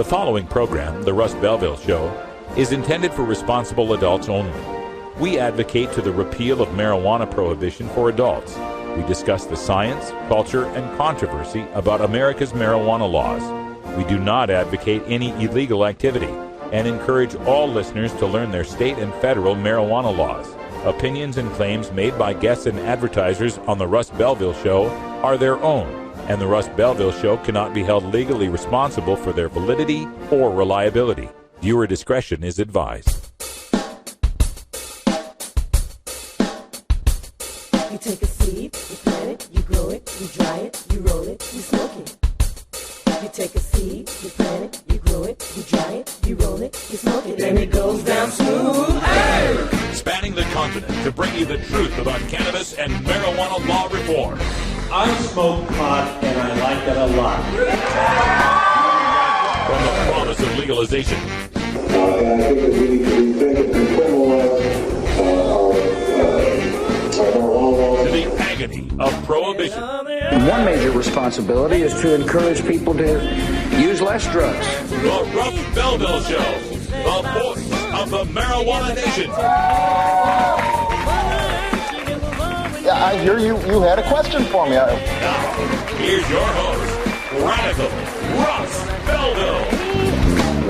The following program, The Russ Belville Show, is intended for responsible adults only. We advocate to the repeal of marijuana prohibition for adults. We discuss the science, culture, and controversy about America's marijuana laws. We do not advocate any illegal activity and encourage all listeners to learn their state and federal marijuana laws. Opinions and claims made by guests and advertisers on The Russ Belville Show are their own, and The Russ Belville Show cannot be held legally responsible for their validity or reliability. Viewer discretion is advised. You take a seed, you plant it, you grow it, you dry it, you roll it, you smoke it. You take a seed, you plant it, you grow it, you dry it, you roll it, you smoke it, and it goes down smooth. Hey! Spanning the continent to bring you the truth about cannabis and marijuana law reform. I smoke pot and I like it a lot. From the promise of legalization. And I think that we need to rethink and decriminalize our marijuana laws. To the agony of prohibition. One major responsibility is to encourage people to use less drugs. The Russ Belville Show, the voice of the marijuana nation. Yeah, I hear you had a question for me. Now, here's your host, Radical Russ Belville.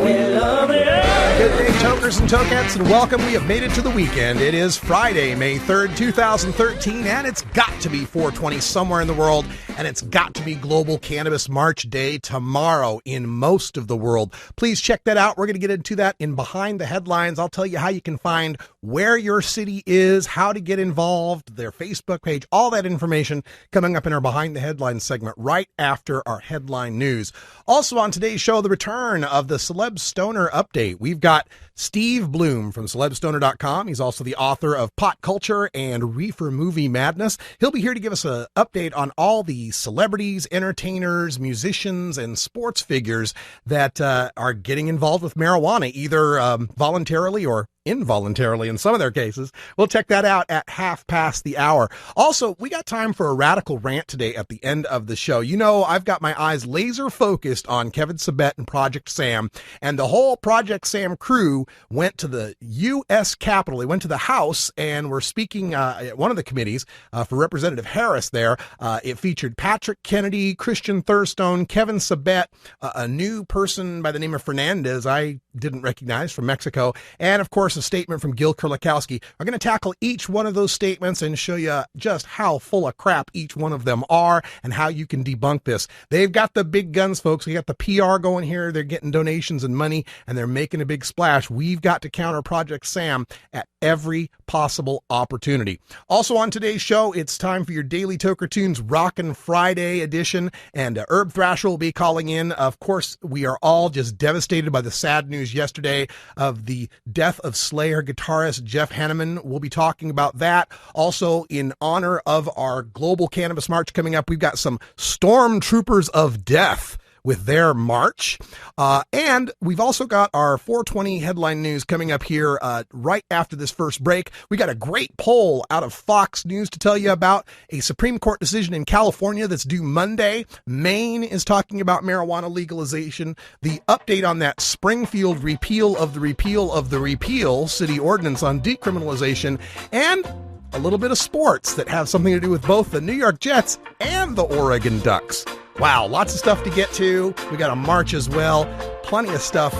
Good day, tokers and tokettes, and welcome. We have made it to the weekend. It is Friday, May 3rd, 2013, and it's got to be 420 somewhere in the world, and it's got to be Global Cannabis March Day tomorrow in most of the world. Please check that out. We're going to get into that in Behind the Headlines. I'll tell you how you can find where your city is, how to get involved, their Facebook page, all that information coming up in our Behind the Headlines segment right after our headline news. Also on today's show, the return of the Celeb Stoner Update. We've got Steve Bloom from CelebStoner.com. He's also the author of Pot Culture and Reefer Movie Madness. He'll be here to give us an update on all the celebrities, entertainers, musicians, and sports figures that are getting involved with marijuana, either voluntarily or involuntarily in some of their cases. We'll check that out at 1:30. Also, we got time for a radical rant today at the end of the show. You know, I've got my eyes laser focused on Kevin Sabet and Project Sam, and the whole Project Sam crew went to the U.S. Capitol. They went to the House and were speaking at one of the committees for Representative Harris there. It featured Patrick Kennedy, Christian Thurstone, Kevin Sabet, a new person by the name of Fernandez I didn't recognize from Mexico, and of course a statement from Gil Kurlikowski. I'm going to tackle each one of those statements and show you just how full of crap each one of them are and how you can debunk this. They've got the big guns, folks. We got the PR going here. They're getting donations and money, and they're making a big splash. We've got to counter Project Sam at every possible opportunity. Also on today's show, it's time for your Daily Toker Tunes Rockin' Friday edition, and Herb Thrasher will be calling in. Of course, we are all just devastated by the sad news yesterday of the death of Slayer guitarist Jeff Hanneman. We'll be talking about that. Also, in honor of our Global Cannabis March coming up, we've got some Stormtroopers of Death with their march. And we've also got our 420 headline news coming up here right after this first break. We got a great poll out of Fox News to tell you about a Supreme Court decision in California that's due Monday. Maine is talking about marijuana legalization. The update on that Springfield repeal of the repeal city ordinance on decriminalization, and a little bit of sports that have something to do with both the New York Jets and the Oregon Ducks. Wow, lots of stuff to get to. We got a march as well. Plenty of stuff.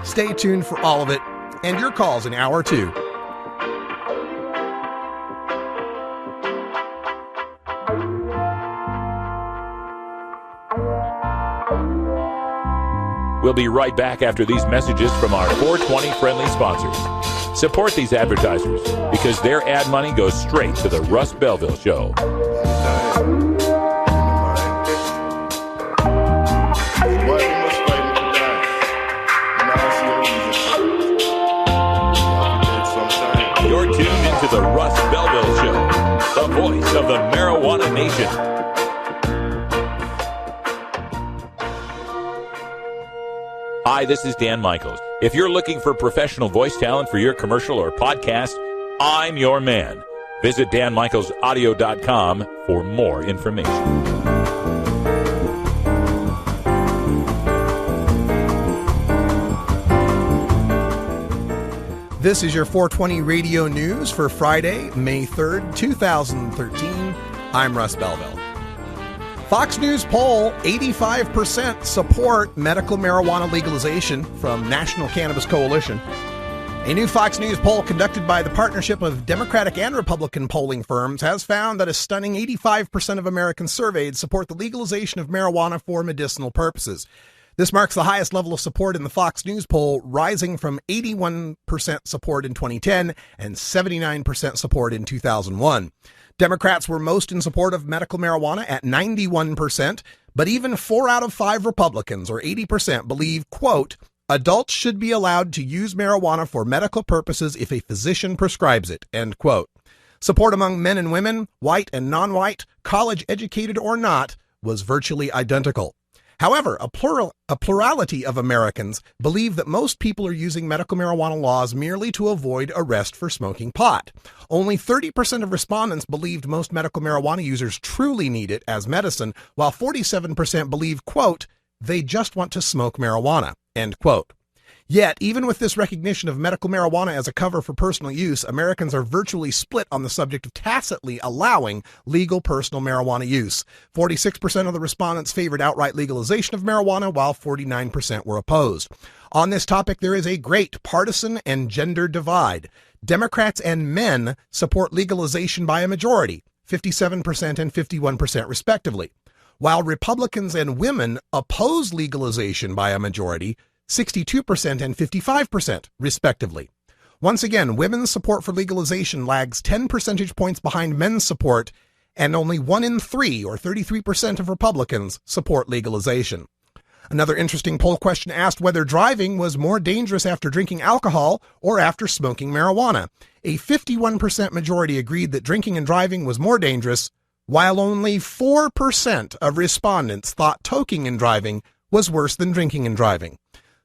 Stay tuned for all of it. And your calls in hour 2. We'll be right back after these messages from our 420 friendly sponsors. Support these advertisers because their ad money goes straight to the Russ Belville Show. You're tuned into the Russ Belville Show, the voice of the marijuana nation. Hi, this is Dan Michaels. If you're looking for professional voice talent for your commercial or podcast, I'm your man. Visit danmichaelsaudio.com for more information. This is your 420 radio news for Friday, May 3rd, 2013. I'm Russ Belville. Fox News poll, 85% support medical marijuana legalization from National Cannabis Coalition. A new Fox News poll conducted by the partnership of Democratic and Republican polling firms has found that a stunning 85% of Americans surveyed support the legalization of marijuana for medicinal purposes. This marks the highest level of support in the Fox News poll, rising from 81% support in 2010 and 79% support in 2001. Democrats were most in support of medical marijuana at 91%, but even 4 out of 5 Republicans, or 80%, believe, quote, adults should be allowed to use marijuana for medical purposes if a physician prescribes it, end quote. Support among men and women, white and non-white, college educated or not, was virtually identical. However, a plurality of Americans believe that most people are using medical marijuana laws merely to avoid arrest for smoking pot. Only 30% of respondents believed most medical marijuana users truly need it as medicine, while 47% believe, quote, they just want to smoke marijuana, end quote. Yet, even with this recognition of medical marijuana as a cover for personal use, Americans are virtually split on the subject of tacitly allowing legal personal marijuana use. 46% of the respondents favored outright legalization of marijuana, while 49% were opposed. On this topic, there is a great partisan and gender divide. Democrats and men support legalization by a majority, 57% and 51% respectively, while Republicans and women oppose legalization by a majority, 62% and 55%, respectively. Once again, women's support for legalization lags 10 percentage points behind men's support, and only 1 in 3, or 33% of Republicans, support legalization. Another interesting poll question asked whether driving was more dangerous after drinking alcohol or after smoking marijuana. A 51% majority agreed that drinking and driving was more dangerous, while only 4% of respondents thought toking and driving was worse than drinking and driving.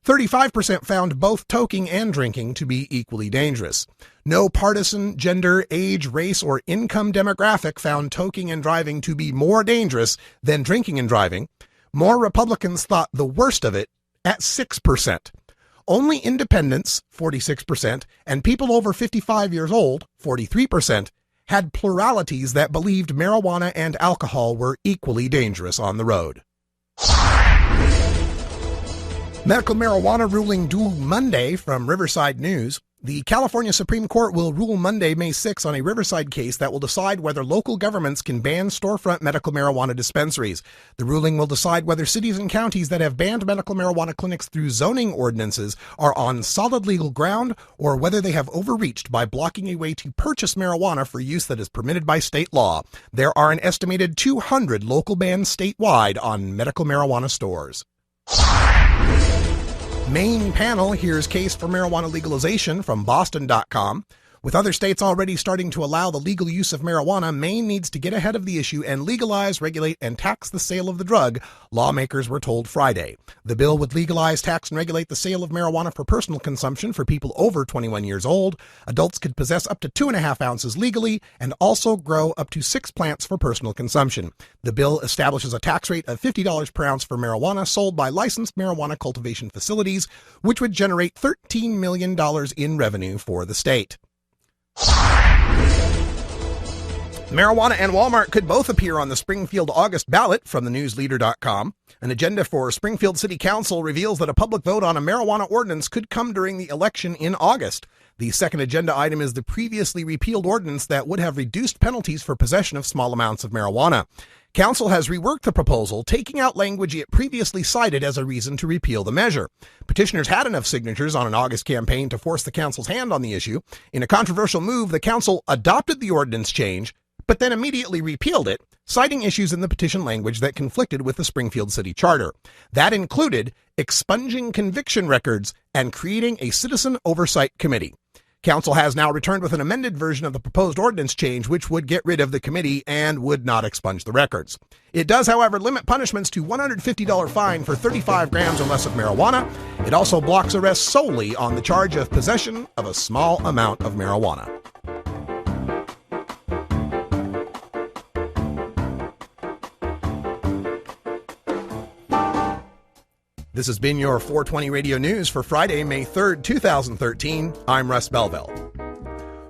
35% found both toking and drinking to be equally dangerous. No partisan, gender, age, race, or income demographic found toking and driving to be more dangerous than drinking and driving. More Republicans thought the worst of it at 6%. Only independents, 46%, and people over 55 years old, 43%, had pluralities that believed marijuana and alcohol were equally dangerous on the road. Medical marijuana ruling due Monday from Riverside News. The California Supreme Court will rule Monday, May 6, on a Riverside case that will decide whether local governments can ban storefront medical marijuana dispensaries. The ruling will decide whether cities and counties that have banned medical marijuana clinics through zoning ordinances are on solid legal ground, or whether they have overreached by blocking a way to purchase marijuana for use that is permitted by state law. There are an estimated 200 local bans statewide on medical marijuana stores. Maine panel hears case for marijuana legalization from Boston.com. With other states already starting to allow the legal use of marijuana, Maine needs to get ahead of the issue and legalize, regulate, and tax the sale of the drug, lawmakers were told Friday. The bill would legalize, tax, and regulate the sale of marijuana for personal consumption for people over 21 years old. Adults could possess up to 2.5 ounces legally and also grow up to 6 plants for personal consumption. The bill establishes a tax rate of $50 per ounce for marijuana sold by licensed marijuana cultivation facilities, which would generate $13 million in revenue for the state. Marijuana and Walmart could both appear on the Springfield August ballot from thenewsleader.com. An agenda for Springfield City Council reveals that a public vote on a marijuana ordinance could come during the election in August. The second agenda item is the previously repealed ordinance that would have reduced penalties for possession of small amounts of marijuana. Council has reworked the proposal, taking out language it previously cited as a reason to repeal the measure. Petitioners had enough signatures on an August campaign to force the council's hand on the issue. In a controversial move, the council adopted the ordinance change, but then immediately repealed it, citing issues in the petition language that conflicted with the Springfield City Charter. That included expunging conviction records and creating a citizen oversight committee. Council has now returned with an amended version of the proposed ordinance change, which would get rid of the committee and would not expunge the records. It does, however, limit punishments to $150 fine for 35 grams or less of marijuana. It also blocks arrests solely on the charge of possession of a small amount of marijuana. This has been your 420 Radio News for Friday, May 3rd, 2013. I'm Russ Belville.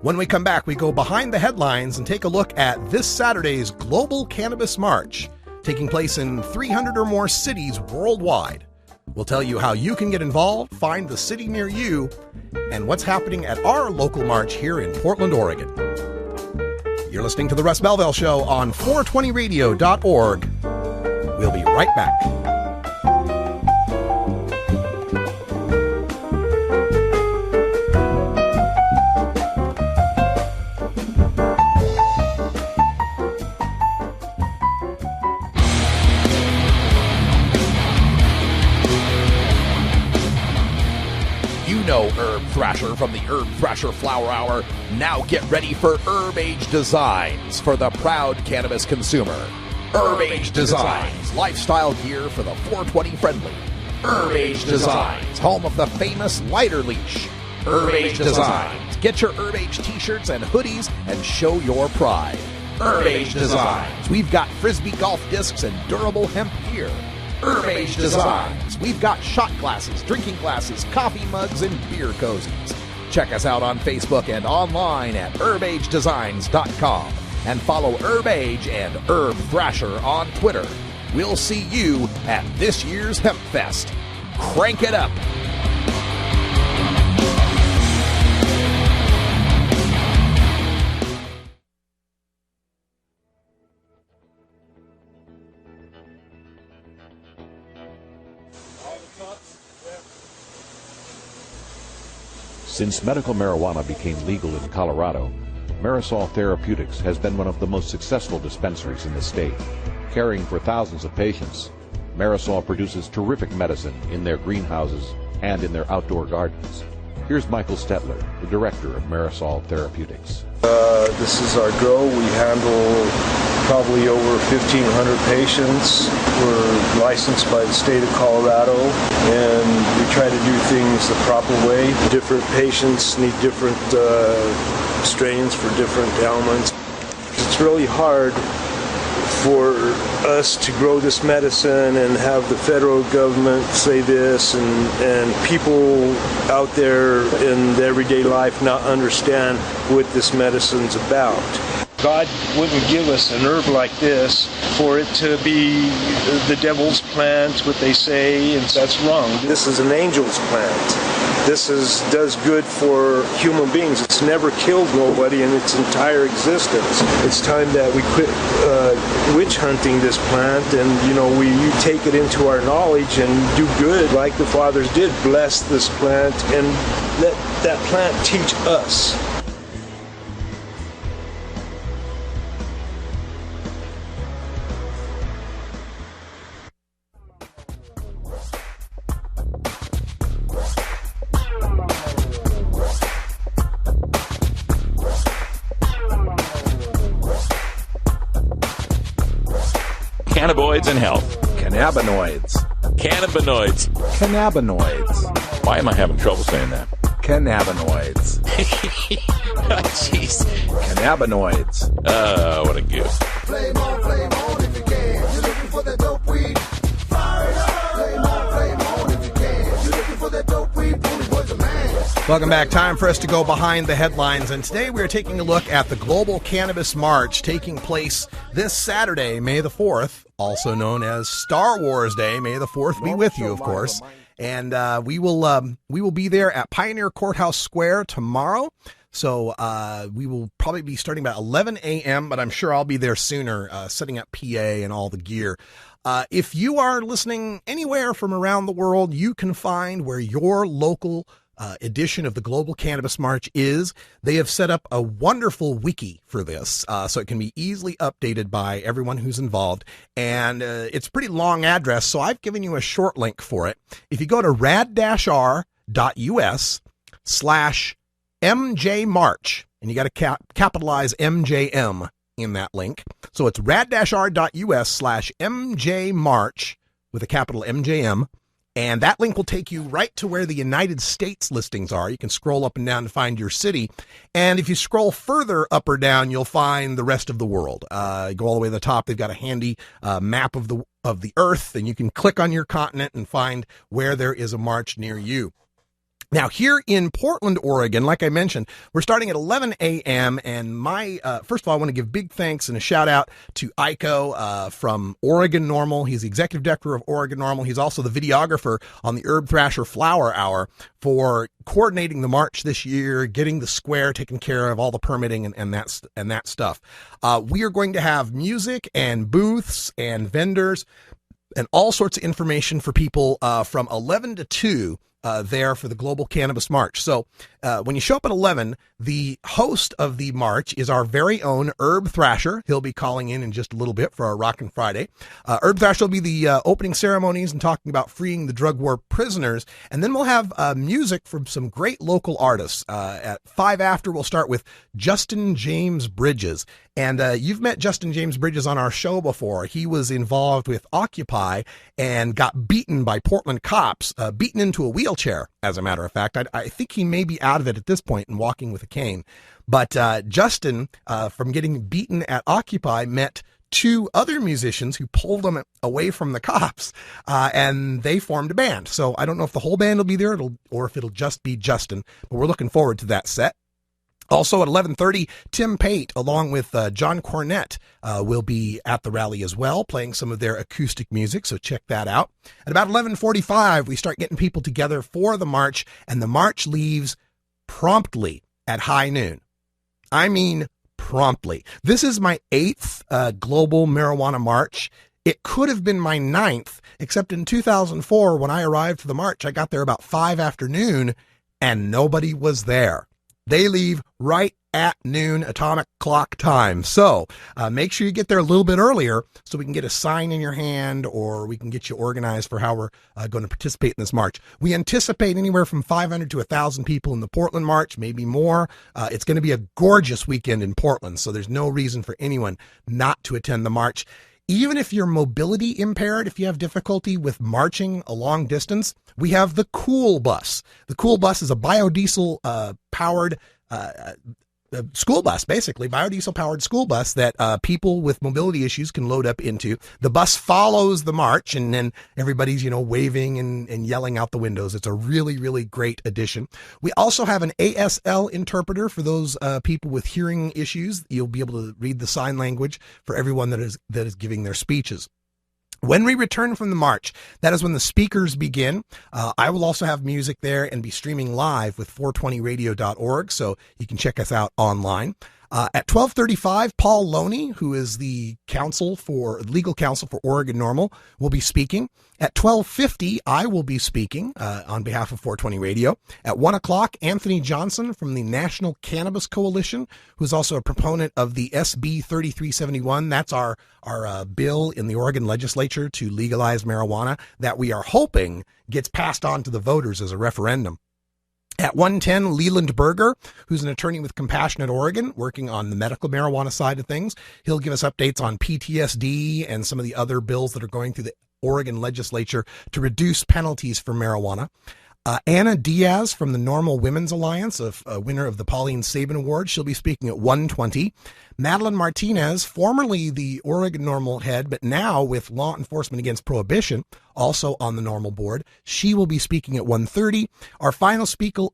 When we come back, we go behind the headlines and take a look at this Saturday's Global Cannabis March, taking place in 300 or more cities worldwide. We'll tell you how you can get involved, find the city near you, and what's happening at our local march here in Portland, Oregon. You're listening to The Russ Belville Show on 420radio.org. We'll be right back. Herb Thrasher from the Herb Thrasher Flower Hour. Now get ready for Herb Age Designs for the proud cannabis consumer. Herb Age Designs, lifestyle gear for the 420 friendly. Herb Age Designs, home of the famous lighter leash. Herb Age Designs, get your Herb Age t-shirts and hoodies and show your pride. Herb Age Designs, we've got frisbee golf discs and durable hemp gear. Herb Age Designs. We've got shot glasses, drinking glasses, coffee mugs, and beer cozies. Check us out on Facebook and online at herbagedesigns.com. And follow Herb Age and Herb Thrasher on Twitter. We'll see you at this year's Hemp Fest. Crank it up. Since medical marijuana became legal in Colorado, Marisol Therapeutics has been one of the most successful dispensaries in the state. Caring for thousands of patients, Marisol produces terrific medicine in their greenhouses and in their outdoor gardens. Here's Michael Stetler, the director of Marisol Therapeutics. This is our grow. We handle probably over 1,500 patients. We're licensed by the state of Colorado, and we try to do things the proper way. Different patients need different strains for different ailments. It's really hard for us to grow this medicine and have the federal government say this and people out there in the everyday life not understand what this medicine's about. God wouldn't give us an herb like this for it to be the devil's plant, what they say, and that's wrong. This is an angel's plant. This does good for human beings. It's never killed nobody in its entire existence. It's time that we quit witch hunting this plant and, we take it into our knowledge and do good like the fathers did. Bless this plant and let that plant teach us. Cannabinoids and health. Cannabinoids. Cannabinoids. Cannabinoids. Why am I having trouble saying that? Cannabinoids. Jeez. Cannabinoids. What a goof. Flame on if you can. You're looking for that dope weed. Fire it up. Flame on if you can. You're looking for that dope weed. Bully boy's a man. Welcome back. Time for us to go behind the headlines. And today we're taking a look at the Global Cannabis March taking place this Saturday, May the 4th, also known as Star Wars Day. May the 4th be with you, of course. And we will be there at Pioneer Courthouse Square tomorrow. So we will probably be starting about 11 a.m., but I'm sure I'll be there sooner, setting up PA and all the gear. If you are listening anywhere from around the world, you can find where your local edition of the Global Cannabis March is. They have set up a wonderful wiki for this, so it can be easily updated by everyone who's involved. And it's a pretty long address, so I've given you a short link for it. If you go to rad-r.us/MJ March, and you got to capitalize MJM in that link. So it's rad-r.us/MJ March with a capital MJM. And that link will take you right to where the United States listings are. You can scroll up and down to find your city. And if you scroll further up or down, you'll find the rest of the world. Go all the way to the top. They've got a handy map of the of the earth, and you can click on your continent and find where there is a march near you. Now, here in Portland, Oregon, like I mentioned, we're starting at 11 a.m. And first of all, I want to give big thanks and a shout out to Iko from Oregon Normal. He's the executive director of Oregon Normal. He's also the videographer on the Herb Thrasher Flower Hour for coordinating the march this year, getting the square taken care of, all the permitting and that stuff. We are going to have music and booths and vendors and all sorts of information for people from 11 to 2. There for the Global Cannabis March. So when you show up at 11, the host of the march is our very own Herb Thrasher. He'll be calling in just a little bit for our Rockin' Friday. Herb Thrasher will be the opening ceremonies and talking about freeing the drug war prisoners. And then we'll have music from some great local artists. At 5 after, we'll start with Justin James Bridges. And you've met Justin James Bridges on our show before. He was involved with Occupy and got beaten by Portland cops, beaten into a wheelchair, as a matter of fact. I think he may be out of it at this point and walking with a cane. But Justin, from getting beaten at Occupy, met two other musicians who pulled him away from the cops, and they formed a band. So I don't know if the whole band will be there or if it'll just be Justin, but we're looking forward to that set. Also at 11:30, Tim Pate, along with John Cornett, will be at the rally as well, playing some of their acoustic music, so check that out. At about 11:45, we start getting people together for the march, and the march leaves promptly at high noon. I mean promptly. This is my 8th Global Marijuana March. It could have been my 9th, except in 2004, when I arrived for the march, I got there about 5 after noon, and nobody was there. They leave right at noon atomic clock time. So make sure you get there a little bit earlier so we can get a sign in your hand, or we can get you organized for how we're going to participate in this march. We anticipate anywhere from 500 to 1,000 people in the Portland March, maybe more. It's going to be a gorgeous weekend in Portland, so there's no reason for anyone not to attend the march. Even if you're mobility impaired, if you have difficulty with marching a long distance, we have the Cool Bus. The Cool Bus is a biodiesel powered school bus, basically, biodiesel powered school bus that people with mobility issues can load up into. The bus follows the march, and then everybody's, waving and yelling out the windows. It's a really, really great addition. We also have an ASL interpreter for those people with hearing issues. You'll be able to read the sign language for everyone that is giving their speeches. When we return from the march, that is when the speakers begin. I will also have music there and be streaming live with 420radio.org, so you can check us out online. At 12:35, Paul Loney, who is the legal counsel for Oregon Normal, will be speaking. At 12:50, I will be speaking on behalf of 420 Radio. At 1 o'clock, Anthony Johnson from the National Cannabis Coalition, who is also a proponent of the SB 3371. That's our bill in the Oregon legislature to legalize marijuana that we are hoping gets passed on to the voters as a referendum. At 1:10, Leland Berger, who's an attorney with Compassionate Oregon, working on the medical marijuana side of things. He'll give us updates on PTSD and some of the other bills that are going through the Oregon legislature to reduce penalties for marijuana. Anna Diaz from the Normal Women's Alliance, a winner of the Pauline Sabin Award. She'll be speaking at 1:20. Madeline Martinez, formerly the Oregon Normal head, but now with Law Enforcement Against Prohibition, also on the Normal board. She will be speaking at 1:30. Our final speaker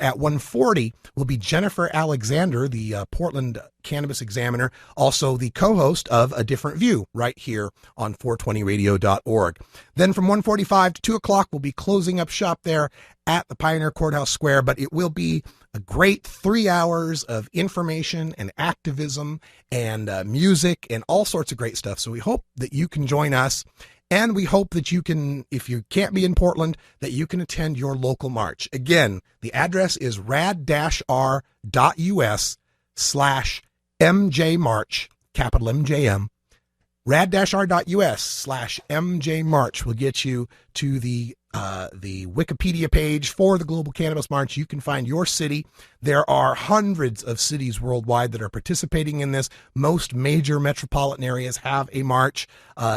at 1:40 will be Jennifer Alexander, the Portland Cannabis Examiner, also the co-host of A Different View right here on 420radio.org. Then from 1:45 to 2 o'clock, we'll be closing up shop there at the Pioneer Courthouse Square, but it will be a great 3 hours of information and activism and music and all sorts of great stuff. So we hope that you can join us, and we hope that you can, if you can't be in Portland, that you can attend your local march. Again, the address is rad-r.us/MJMarch, capital MJM. rad-r.us/MJMarch will get you to the Wikipedia page for the Global Cannabis March. You can find your city. There are hundreds of cities worldwide that are participating in this. Most major metropolitan areas have a march.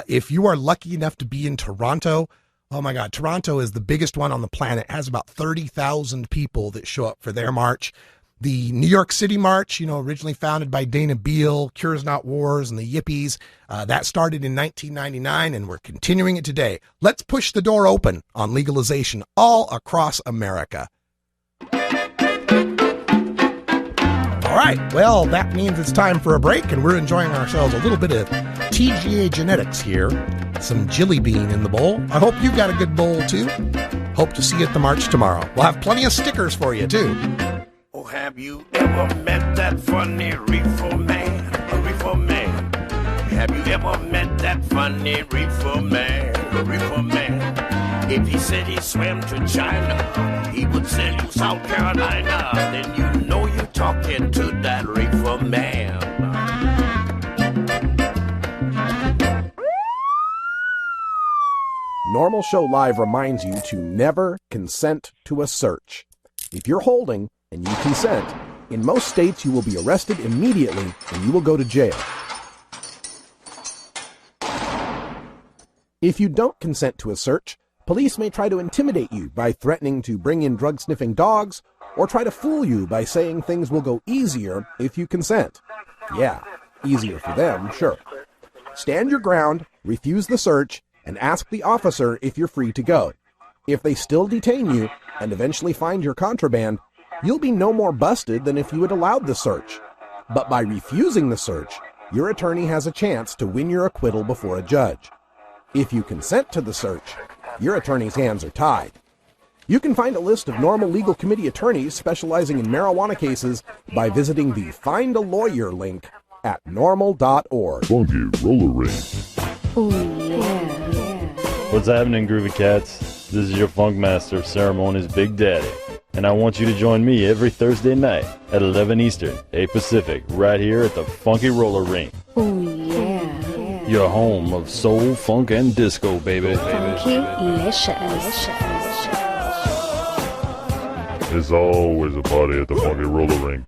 If you are lucky enough to be in Toronto, oh my God, Toronto is the biggest one on the planet. It has about 30,000 people that show up for their march. The New York City March, originally founded by Dana Beal, Cures Not Wars, and the Yippies, that started in 1999, and we're continuing it today. Let's push the door open on legalization all across America. All right, well, that means it's time for a break, and we're enjoying ourselves a little bit of TGA genetics here. Some jelly bean in the bowl. I hope you've got a good bowl, too. Hope to see you at the march tomorrow. We'll have plenty of stickers for you, too. Oh, have you ever met that funny reefer man? A reefer man. Have you ever met that funny reefer man? A reefer man. If he said he swam to China, he would sell you South Carolina. Then you know you're talking to that reefer man. Normal Show Live reminds you to never consent to a search. If you're holding and you consent, in most states you will be arrested immediately and you will go to jail. If you don't consent to a search, police may try to intimidate you by threatening to bring in drug-sniffing dogs or try to fool you by saying things will go easier if you consent. Yeah, easier for them, sure. Stand your ground, refuse the search, and ask the officer if you're free to go. If they still detain you and eventually find your contraband, you'll be no more busted than if you had allowed the search. But by refusing the search, your attorney has a chance to win your acquittal before a judge. If you consent to the search, your attorney's hands are tied. You can find a list of normal legal committee attorneys specializing in marijuana cases by visiting the Find a Lawyer link at normal.org. Funky roller ring. Oh, yeah. What's happening, Groovy Cats? This is your Funk Master of Ceremonies, Big Daddy, and I want you to join me every Thursday night at 11 Eastern, 8 Pacific, right here at the Funky Roller Ring. Oh, yeah. Your home of soul, funk, and disco, baby. Funky-licious. There's always a party at the Funky Roller Ring.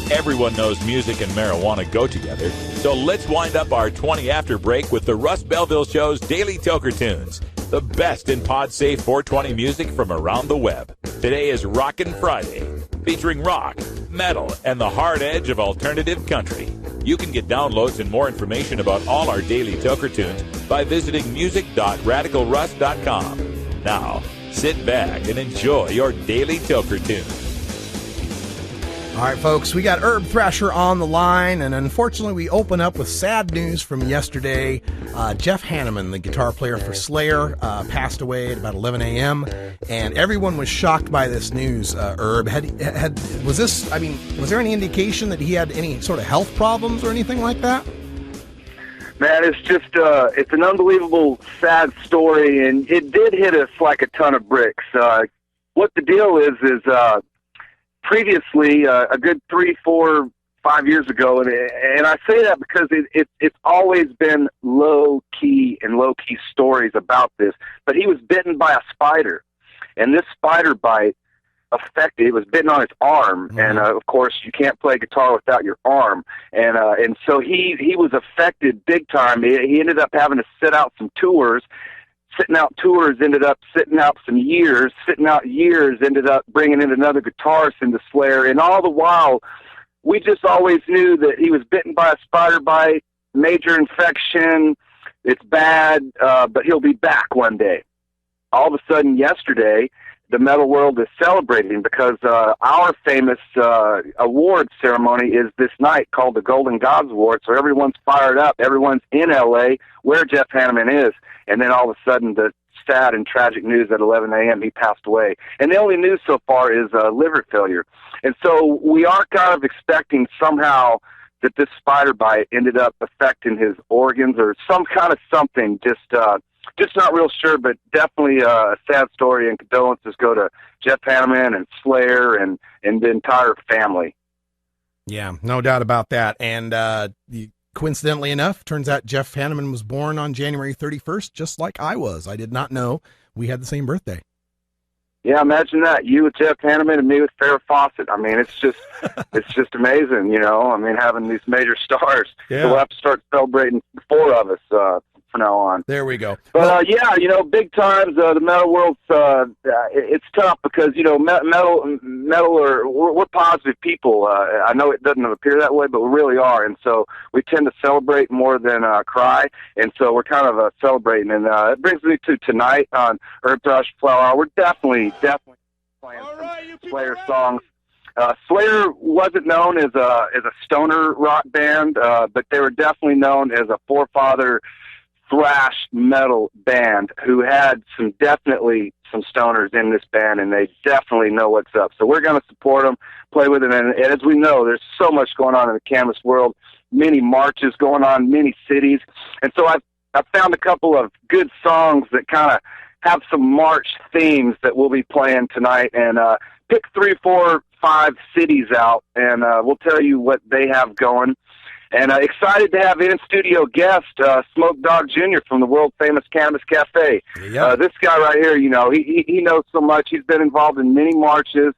Everyone knows music and marijuana go together, so let's wind up our 20 after break with the Russ Belville Show's Daily Toker Tunes, the best in pod-safe 420 music from around the web. Today is Rockin' Friday, featuring rock, metal, and the hard edge of alternative country. You can get downloads and more information about all our Daily Toker Tunes by visiting music.radicalruss.com. Now, sit back and enjoy your Daily Toker Tunes. All right, folks, we got Herb Thrasher on the line, and unfortunately we open up with sad news from yesterday. Jeff Hanneman, the guitar player for Slayer, passed away at about 11 a.m., and everyone was shocked by this news, Herb. Was there any indication that he had any sort of health problems or anything like that? Man, it's just, it's an unbelievable, sad story, and it did hit us like a ton of bricks. What the deal is previously, a good 3, 4, 5 years ago, and I say that because it's always been low-key stories about this, but he was bitten by a spider, and this spider bite affected, it was bitten on his arm, and of course you can't play guitar without your arm, and so he was affected big time. He ended up having to sit out some tours. Sitting out tours ended up sitting out some years. Sitting out years ended up bringing in another guitarist into Slayer. And all the while, we just always knew that he was bitten by a spider bite, major infection. It's bad, but he'll be back one day. All of a sudden, yesterday, the metal world is celebrating because our famous award ceremony is this night called the Golden Gods Award. So everyone's fired up. Everyone's in L.A. where Jeff Hanneman is. And then all of a sudden, the sad and tragic news at 11 a.m., he passed away. And the only news so far is liver failure. And so we are kind of expecting somehow that this spider bite ended up affecting his organs or some kind of something. Just not real sure, but definitely a sad story, and condolences go to Jeff Hanneman and Slayer and the entire family. Yeah, no doubt about that. And coincidentally enough, turns out Jeff Hanneman was born on January 31st, just like I was. I did not know we had the same birthday. Yeah, imagine that. You with Jeff Hanneman and me with Farrah Fawcett. I mean, it's just amazing, you know. I mean, having these major stars. Yeah. So we'll have to start celebrating the four of us from now on. There we go. But yeah, big times. The metal world's it's tough because we're positive people. I know it doesn't appear that way, but we really are, and so we tend to celebrate more than cry, and so we're kind of celebrating. And it brings me to tonight on Herb Thrush Flower Hour. We're definitely playing some Slayer songs. Slayer wasn't known as a stoner rock band, but they were definitely known as a forefather thrash metal band who had some stoners in this band, and they definitely know what's up. So we're going to support them, play with them, and as we know, there's so much going on in the cannabis world, many marches going on, many cities, and so I've found a couple of good songs that kind of have some march themes that we'll be playing tonight, and pick 3, 4, 5 cities out, and we'll tell you what they have going. And excited to have in-studio guest Smoke Dog Jr. from the world-famous Cannabis Cafe. Yep. This guy right here, he knows so much. He's been involved in many marches.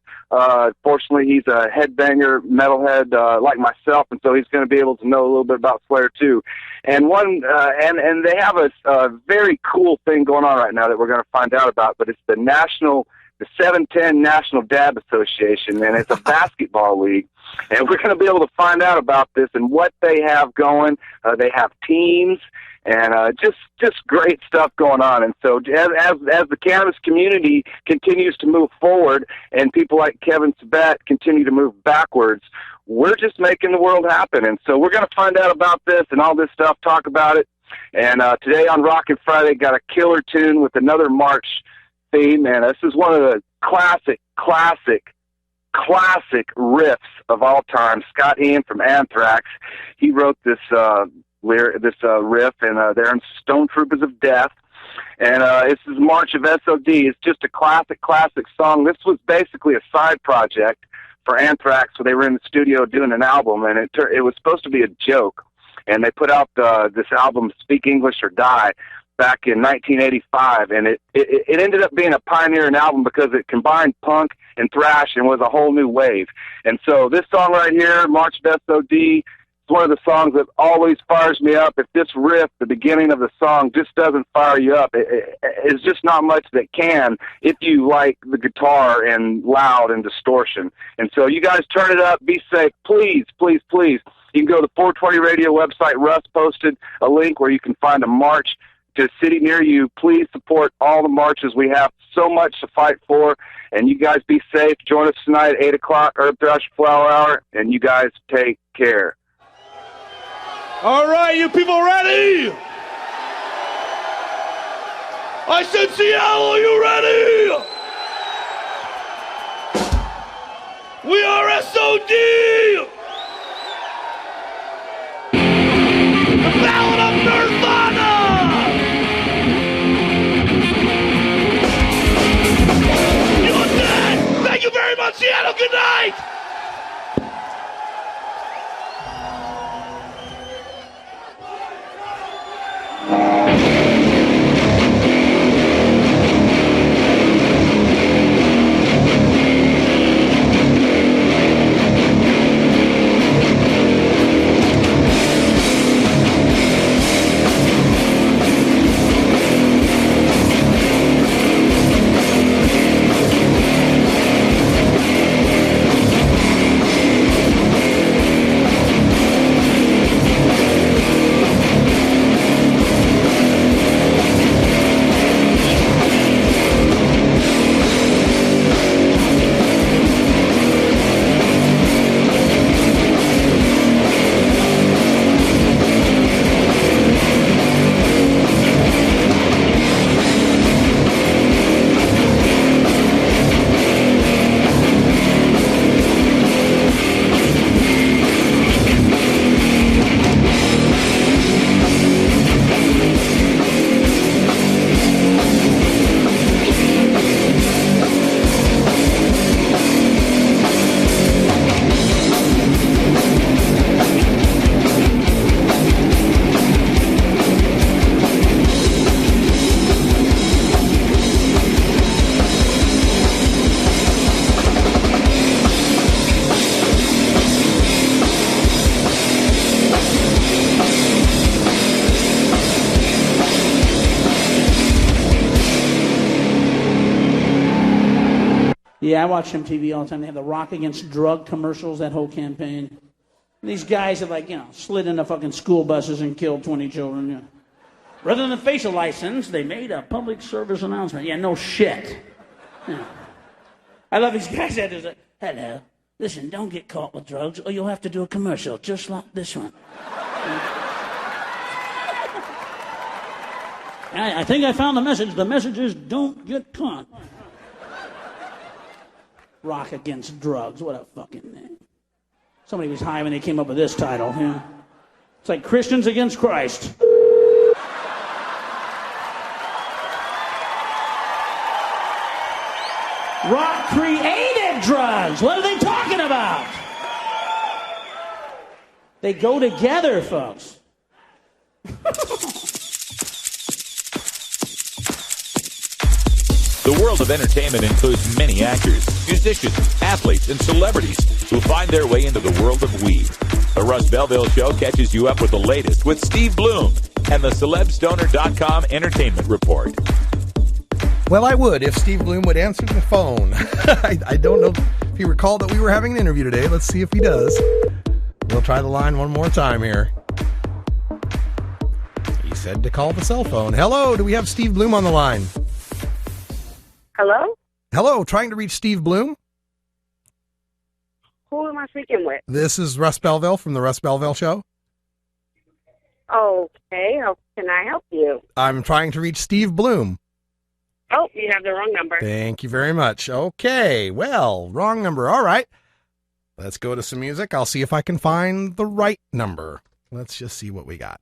Fortunately, he's a headbanger, metalhead like myself, and so he's going to be able to know a little bit about Slayer too. And and they have a very cool thing going on right now that we're going to find out about. But it's the 710 National Dab Association, and it's a basketball league. And we're going to be able to find out about this and what they have going. They have teams and just great stuff going on. And so as the cannabis community continues to move forward and people like Kevin Sabet continue to move backwards, we're just making the world happen. And so we're going to find out about this and all this stuff, talk about it. And today on Rockin' Friday, got a killer tune with another March theme. And this is one of the classic riffs of all time. Scott Ian from Anthrax, he wrote this riff, and they're in Stone Troopers of Death, and this is March of SOD. It's just a classic song. This was basically a side project for Anthrax, so they were in the studio doing an album, and it was supposed to be a joke, and they put out this album, Speak English or Die, back in 1985, and it ended up being a pioneering album because it combined punk and thrash and was a whole new wave. And so this song right here, March of SOD, is one of the songs that always fires me up. If this riff, the beginning of the song, just doesn't fire you up, it's just not much that can if you like the guitar and loud and distortion. And so you guys turn it up, be safe, please, please, please. You can go to the 420 Radio website. Russ posted a link where you can find a march to a city near you. Please support all the marches. We have so much to fight for, and you guys be safe. Join us tonight at 8 o'clock, Herb Thrush Flower Hour, and you guys take care. All right, you people ready? I said Seattle, are you ready? We are SOD! The Ballad of Nirvana! Thank you very much, Seattle. Good night. Yeah, I watch MTV all the time. They have the Rock Against Drug commercials, that whole campaign. These guys have, slid into fucking school buses and killed 20 children. Yeah. Rather than a facial license, they made a public service announcement. Yeah, no shit. Yeah. I love these guys that is hello, listen, don't get caught with drugs or you'll have to do a commercial just like this one. I think I found the message. The message is don't get caught. Rock Against Drugs. What a fucking name. Somebody was high when they came up with this title. Yeah. It's like Christians Against Christ. Rock created drugs. What are they talking about? They go together, folks. The world of entertainment includes many actors, musicians, athletes, and celebrities who find their way into the world of weed. The Russ Belville Show catches you up with the latest with Steve Bloom and the CelebStoner.com Entertainment Report. Well, I would if Steve Bloom would answer the phone. I don't know if he recalled that we were having an interview today. Let's see if he does. We'll try the line one more time here. He said to call the cell phone. Hello, do we have Steve Bloom on the line? Hello? Hello, trying to reach Steve Bloom? Who am I speaking with? This is Russ Belville from the Russ Belville Show. Okay, how can I help you? I'm trying to reach Steve Bloom. Oh, you have the wrong number. Thank you very much. Okay, well, wrong number. All right. Let's go to some music. I'll see if I can find the right number. Let's just see what we got.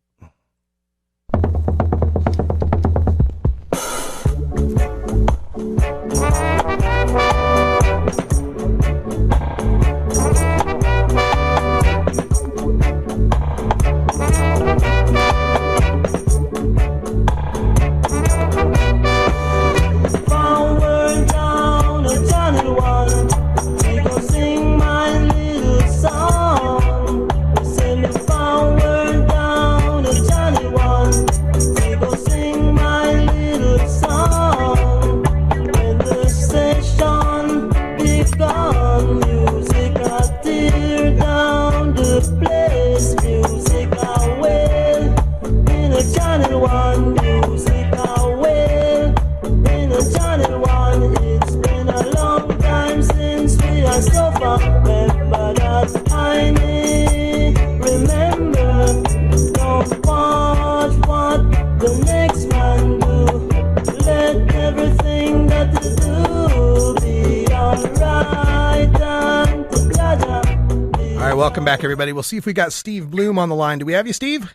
Welcome back, everybody. We'll see if we got Steve Bloom on the line. Do we have you, Steve?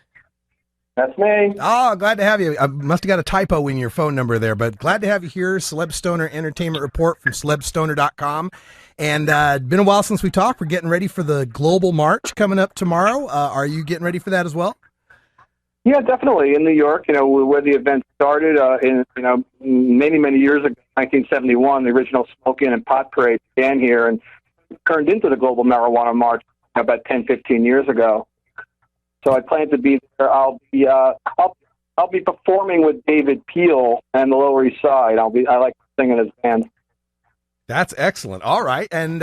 That's me. Oh, glad to have you. I must have got a typo in your phone number there, but glad to have you here. Celeb Stoner Entertainment Report from CelebStoner.com. And been a while since we talked. We're getting ready for the Global March coming up tomorrow. Are you getting ready for that as well? Yeah, definitely. In New York, where the event started many, many years ago, 1971, the original Smoke-In and Pot Parade began here and turned into the Global Marijuana March about 10, 15 years ago. So I plan to be there. I'll be performing with David Peel and the Lower East Side. I like singing his band. That's excellent. All right. And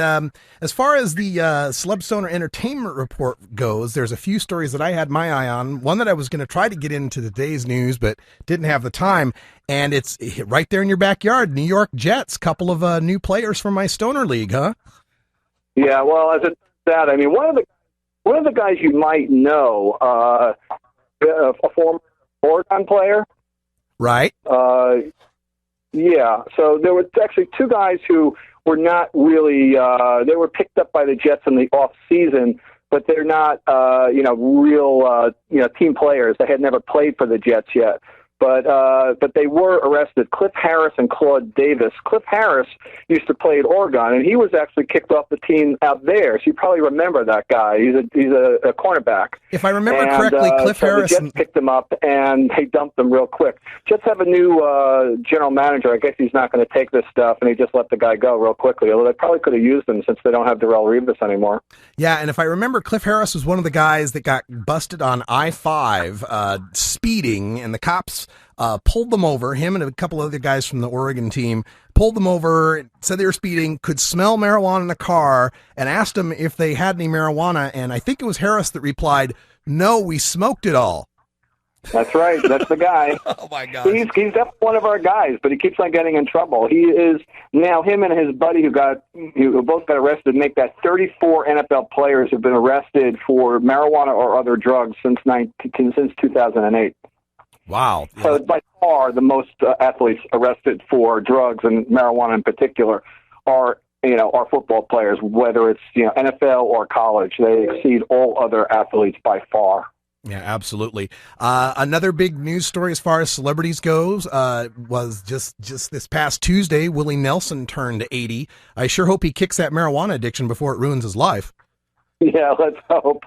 as far as the Celeb Stoner Entertainment Report goes, there's a few stories that I had my eye on. One that I was going to try to get into today's news, but didn't have the time. And it's right there in your backyard. New York Jets, couple of new players from my Stoner League, huh? Yeah, well, as it that, I mean, one of the guys you might know, a former Oregon player, right? Yeah. So there were actually two guys who were not really. They were picked up by the Jets in the off season, but they're not, real, team players. They had never played for the Jets yet. But they were arrested. Cliff Harris and Claude Davis. Cliff Harris used to play at Oregon, and he was actually kicked off the team out there. So you probably remember that guy. He's a cornerback. If I remember correctly, Cliff Harris. The Jets picked him up, and they dumped him real quick. Jets have a new general manager. I guess he's not going to take this stuff, and he just let the guy go real quickly. Although they probably could have used him since they don't have Darrelle Revis anymore. Yeah, and if I remember, Cliff Harris was one of the guys that got busted on I-5 speeding, and the cops pulled them over. Him and a couple other guys from the Oregon team pulled them over, said they were speeding, could smell marijuana in the car, and asked them if they had any marijuana. And I think it was Harris that replied, "No, we smoked it all." That's right. That's the guy. Oh, my God. He's definitely one of our guys, but he keeps on getting in trouble. He is now, him and his buddy who both got arrested, make that 34 NFL players have been arrested for marijuana or other drugs since 2008. Wow. So by far the most athletes arrested for drugs and marijuana in particular are football players, whether it's NFL or college. They exceed all other athletes by far. Yeah, absolutely. Another big news story as far as celebrities goes was just this past Tuesday, Willie Nelson turned 80. I sure hope he kicks that marijuana addiction before it ruins his life. Yeah, let's hope.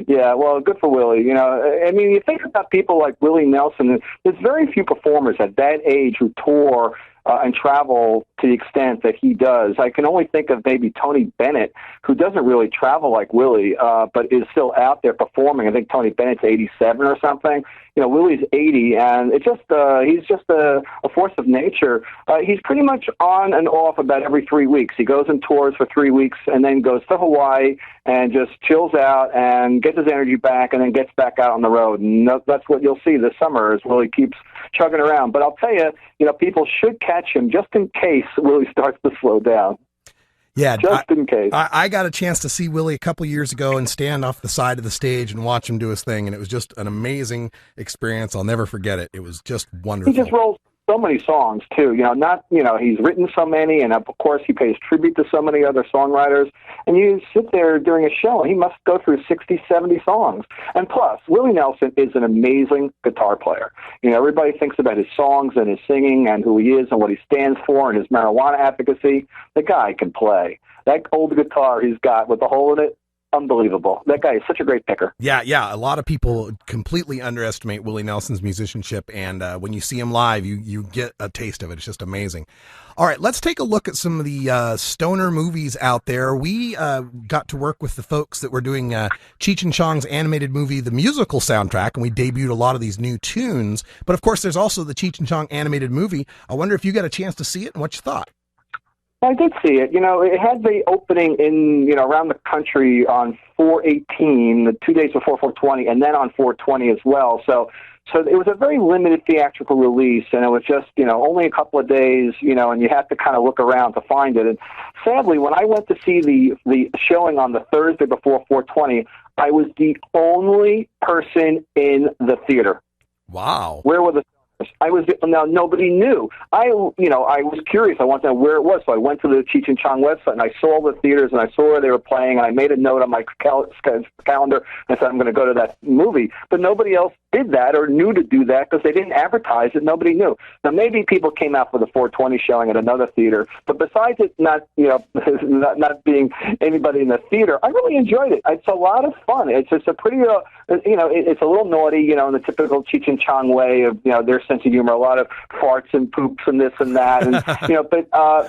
Yeah, well, good for Willie. I mean, you think about people like Willie Nelson, there's very few performers at that age who tour and travel to the extent that he does. I can only think of maybe Tony Bennett, who doesn't really travel like Willie, but is still out there performing. I think Tony Bennett's 87 or something. Willie's 80, and it's just he's just a force of nature. He's pretty much on and off about every 3 weeks. He goes and tours for 3 weeks and then goes to Hawaii and just chills out and gets his energy back and then gets back out on the road. And that's what you'll see this summer as Willie keeps chugging around. But I'll tell you, people should catch him just in case Willie starts to slow down. Yeah, just in case. I got a chance to see Willie a couple years ago and stand off the side of the stage and watch him do his thing, and it was just an amazing experience. I'll never forget it. It was just wonderful. He just rolls so many songs too. He's written so many, and of course he pays tribute to so many other songwriters. And you sit there during a show, and he must go through 60, 70 songs. And plus, Willie Nelson is an amazing guitar player. Everybody thinks about his songs and his singing and who he is and what he stands for and his marijuana advocacy. The guy can play. That old guitar he's got with the hole in it, unbelievable. That guy is such a great picker. Yeah. A lot of people completely underestimate Willie Nelson's musicianship, and when you see him live, you get a taste of it. It's just amazing. All right, let's take a look at some of the stoner movies out there. We got to work with the folks that were doing Cheech and Chong's animated movie, the musical soundtrack, and we debuted a lot of these new tunes. But of course, there's also the Cheech and Chong animated movie. I wonder if you got a chance to see it and what you thought. I did see it. It had the opening in, around the country on 4/18, the 2 days before 4/20, and then on 4/20 as well. So it was a very limited theatrical release, and it was just, only a couple of days, and you have to kind of look around to find it. And sadly, when I went to see the showing on the Thursday before 4/20, I was the only person in the theater. Wow. Where were the now nobody knew. I was curious. I wanted to know where it was, so I went to the Cheech and Chong website and I saw the theaters and I saw where they were playing, and I made a note on my calendar and said I'm going to go to that movie. But nobody else did that or knew to do that because they didn't advertise it. Nobody knew. Now maybe people came out for the 4/20 showing at another theater, but besides it not being anybody in the theater, I really enjoyed it. It's a lot of fun. It's just a pretty it's a little naughty, in the typical Cheech and Chong way of their sense of humor, a lot of farts and poops and this and that, and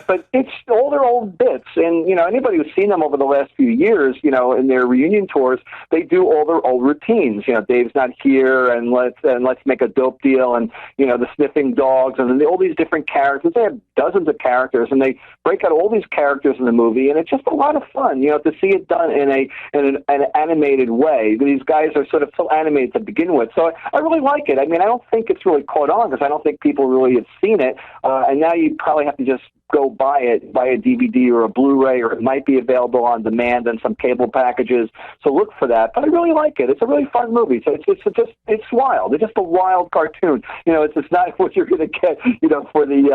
but it's all their old bits, and anybody who's seen them over the last few years, in their reunion tours, they do all their old routines. Dave's not here, and let's make a dope deal, and the sniffing dogs, and all these different characters. They have dozens of characters, and they break out all these characters in the movie, and it's just a lot of fun, to see it done in an animated way. These guys are sort of so animated to begin with, so I really like it. I mean, I don't think it's really caught on because I don't think people really have seen it, and now you probably have to just go buy a DVD or a Blu-ray, or it might be available on demand and some cable packages. So look for that. But I really like it. It's a really fun movie. So it's wild. It's just a wild cartoon. It's not what you're going to get, for the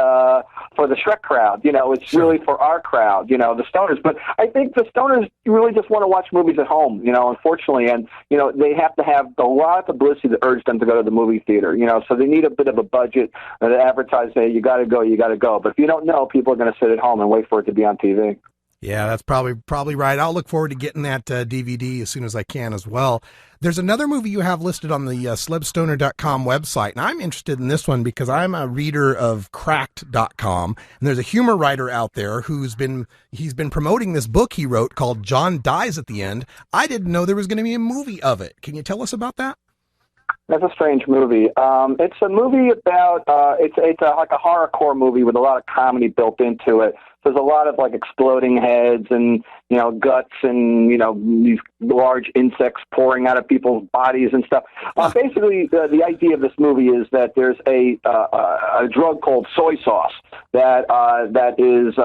Shrek crowd. It's really for our crowd. The stoners. But I think the stoners really just want to watch movies at home. Unfortunately, and they have to have a lot of publicity to urge them to go to the movie theater. So they need a bit of a budget to advertise. Hey, you got to go. But if you don't know, people are going to sit at home and wait for it to be on TV. Yeah, that's probably right. I'll look forward to getting that DVD as soon as I can as well. There's another movie you have listed on the celebstoner.com website, and I'm interested in this one because I'm a reader of Cracked.com, and there's a humor writer out there he's been promoting this book he wrote called John Dies at the End. I didn't know there was going to be a movie of it. Can you tell us about that? That's a strange movie. It's a movie about it's like a horrorcore movie with a lot of comedy built into it. There's a lot of like exploding heads and guts and these large insects pouring out of people's bodies and stuff. Basically, the idea of this movie is that there's a drug called soy sauce that is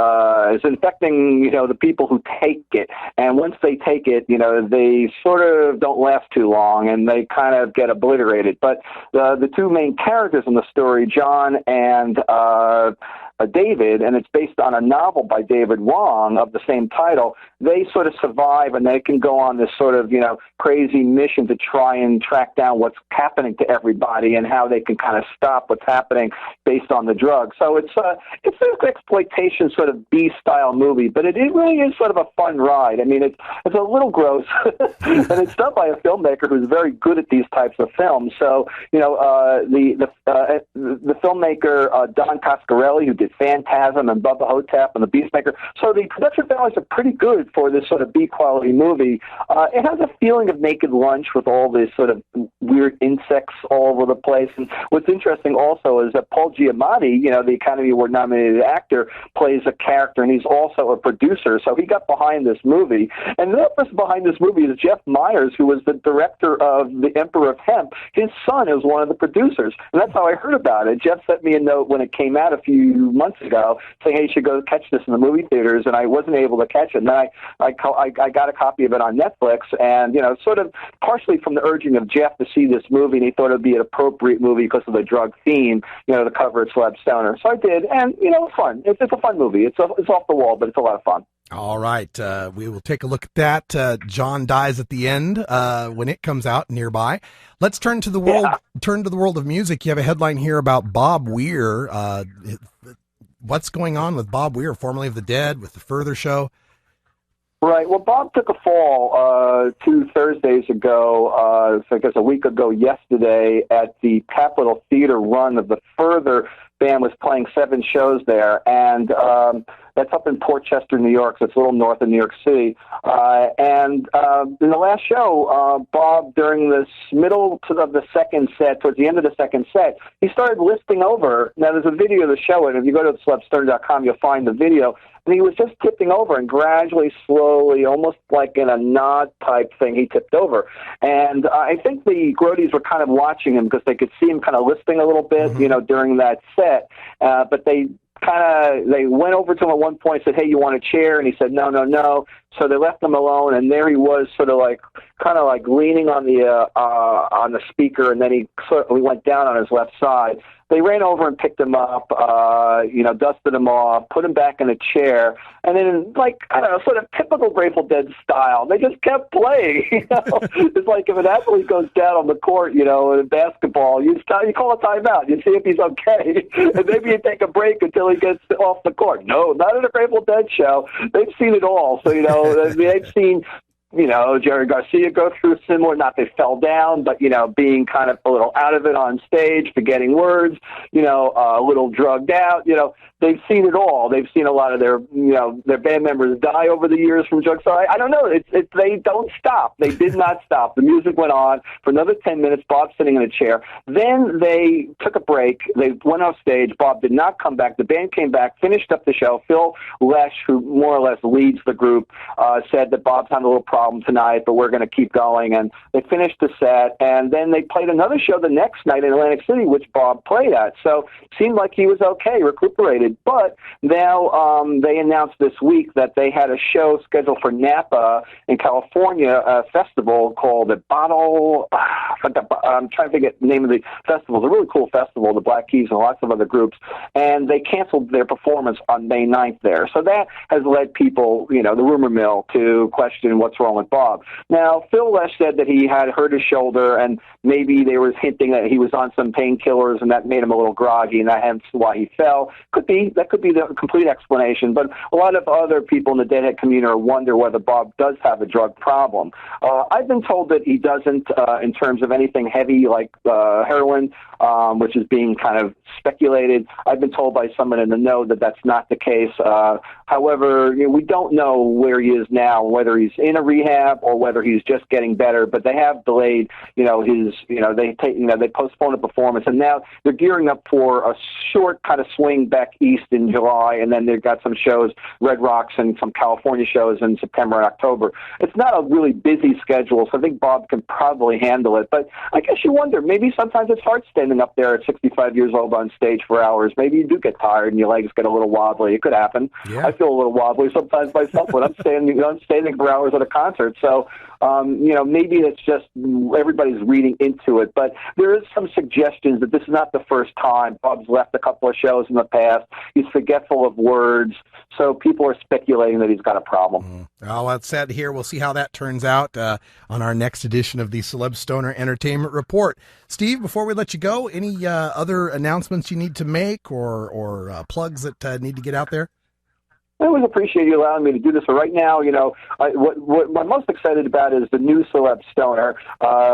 infecting the people who take it, and once they take it, they sort of don't last too long and they kind of get obliterated. But the two main characters in the story, John and David, and it's based on a novel by David Wong of the same title, they sort of survive and they can go on this sort of, crazy mission to try and track down what's happening to everybody and how they can kind of stop what's happening based on the drug. So it's an exploitation sort of B-style movie, but it really is sort of a fun ride. I mean, it's a little gross, and it's done by a filmmaker who's very good at these types of films. So, the filmmaker Don Coscarelli, who did Phantasm and Bubba Hotep and The Beastmaker. So the production values are pretty good for this sort of B-quality movie. It has a feeling of Naked Lunch with all this sort of weird insects all over the place. And what's interesting also is that Paul Giamatti, the Academy Award-nominated actor, plays a character, and he's also a producer. So he got behind this movie. And the other person behind this movie is Jeff Myers, who was the director of The Emperor of Hemp. His son is one of the producers. And that's how I heard about it. Jeff sent me a note when it came out a few months ago saying, hey, you should go catch this in the movie theaters, and I wasn't able to catch it. And then I got a copy of it on Netflix, and, sort of partially from the urging of Jeff to see this movie, and he thought it would be an appropriate movie because of the drug theme, to cover its Celeb Stoner. So I did, and, it's fun. It's a fun movie. It's off the wall, but it's a lot of fun. All right, we will take a look at that. John dies at the end when it comes out nearby. Let's turn to the world. Yeah. Turn to the world of music. You have a headline here about Bob Weir. What's going on with Bob Weir, formerly of the Dead, with the Further Show? Right. Well, Bob took a fall 2 Thursdays ago, so I guess a week ago yesterday, at the Capitol Theater run of the Further band was playing 7 shows there, and that's up in Port Chester, New York, so it's a little north of New York City. And in the last show, Bob, during the middle of the second set, towards the end of the second set, he started listing over. Now, there's a video to show it. If you go to celebstoner.com, you'll find the video. And he was just tipping over, and gradually, slowly, almost like in a nod type thing, he tipped over. And I think the Grodies were kind of watching him because they could see him kind of lisping a little bit, during that set. But they went over to him at one point and said, hey, you want a chair? And he said, no. So they left him alone, and there he was, sort of like, kind of like leaning on the speaker, and then he went down on his left side. They ran over and picked him up, dusted him off, put him back in a chair, and then, sort of typical Grateful Dead style, they just kept playing. It's like if an athlete goes down on the court, in basketball, you call a timeout, you see if he's okay, and maybe you take a break until he gets off the court. No, not in a Grateful Dead show. They've seen it all. So, they've seen Jerry Garcia go through similar, not they fell down, but, being kind of a little out of it on stage, forgetting words, a little drugged out, they've seen it all. They've seen a lot of their band members die over the years from drugs. So I don't know. They don't stop. They did not stop. The music went on for another 10 minutes, Bob sitting in a chair. Then they took a break. They went off stage. Bob did not come back. The band came back, finished up the show. Phil Lesh, who more or less leads the group, said that Bob's had a little problem tonight, but we're going to keep going. And they finished the set, and then they played another show the next night in Atlantic City, which Bob played at. So it seemed like he was okay, recuperated. But now they announced this week that they had a show scheduled for Napa in California, a festival called the Bottle. I'm trying to forget the name of the festival. It's a really cool festival, the Black Keys and lots of other groups. And they canceled their performance on May 9th there. So that has led people, the rumor mill, to question what's wrong with Bob. Now, Phil Lesh said that he had hurt his shoulder, and maybe they were hinting that he was on some painkillers, and that made him a little groggy, and that hence why he fell. That could be the complete explanation. But a lot of other people in the Deadhead community wonder whether Bob does have a drug problem. I've been told that he doesn't, in terms of anything heavy like heroin, which is being kind of speculated. I've been told by someone in the know that that's not the case. However, we don't know where he is now, whether he's in a rehab rehab or whether he's just getting better. But they have delayed, they postponed a performance, and now they're gearing up for a short kind of swing back east in July, and then they've got some shows, Red Rocks, and some California shows in September and October. It's not a really busy schedule, so I think Bob can probably handle it. But I guess you wonder, maybe sometimes it's hard standing up there at 65 years old on stage for hours. Maybe you do get tired and your legs get a little wobbly. It could happen. Yeah. I feel a little wobbly sometimes myself when I'm standing for hours at a concert. So, maybe it's just everybody's reading into it. But there is some suggestions that this is not the first time. Bob's left a couple of shows in the past. He's forgetful of words. So people are speculating that he's got a problem. Well, that's sad to hear. We'll see how that turns out on our next edition of the Celeb Stoner Entertainment Report. Steve, before we let you go, any other announcements you need to make or plugs that need to get out there? I always appreciate you allowing me to do this. So right now, what I'm most excited about is the new Celeb Stoner.